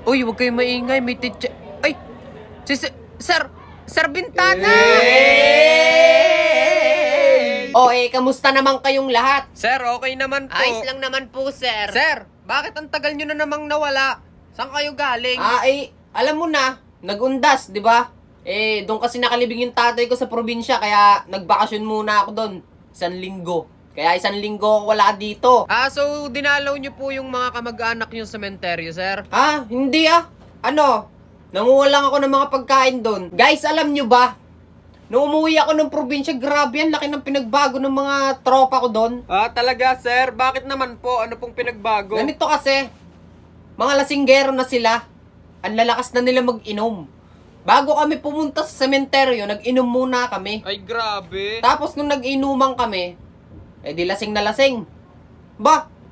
Uy, huwag kayo maingay. May teacher. Ay! Sir Bintana! Kamusta naman kayong lahat? Sir, okay naman po. Ayos lang naman po, sir. Sir, bakit ang tagal nyo na namang nawala? Saan kayo galing? Alam mo na, nag-undas, di ba? Doon kasi nakalibing yung tatay ko sa probinsya, kaya nagbakasyon muna ako doon. 1 linggo. Kaya 1 linggo ako wala dito. So dinalaw nyo po yung mga kamag-anak nyo sa sementeryo, sir? Hindi nanguha lang ako ng mga pagkain doon. Guys, alam nyo ba? Nung umuwi ako ng probinsya, grabe yan, laki ng pinagbago ng mga tropa ko doon. Talaga, sir? Bakit naman po? Ano pong pinagbago? Ganito kasi, mga lasinggero na sila. Ang lalakas na nila mag-inom. Bago kami pumunta sa sementeryo, nag-inom muna kami. Ay, grabe. Tapos nung nag-inuman kami, di lasing na lasing.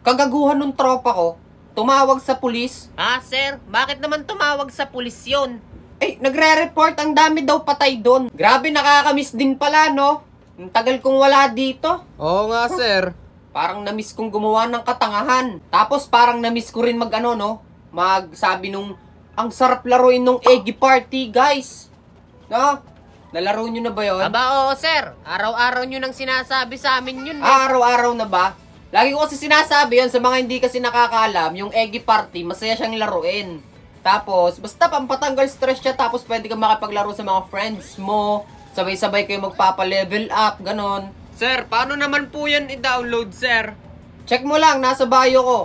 Kagaguhan ng tropa ko, tumawag sa pulis. Sir, bakit naman tumawag sa pulis yun? Nagre-report, ang dami daw patay doon. Grabe, nakakamiss din pala, no? Ang tagal kong wala dito. Oo nga, sir. Parang namiss kong gumawa ng katangahan. Tapos parang namiss ko rin magsabi nung, ang sarap laruin nung Eggy Party, guys. No? Nalaro nyo na ba yun? Oo, sir. Araw-araw nyo nang sinasabi sa amin yun. Araw-araw na ba? Lagi ko kasi sinasabi yun sa mga hindi kasi nakakaalam, yung Eggy Party, masaya siyang laruin. Tapos, basta pampatanggal stress siya, tapos pwede kang makipaglaro sa mga friends mo, sabay-sabay kayo magpapa-level up, ganon. Sir, paano naman po yan i-download, sir? Check mo lang, nasa bio ko.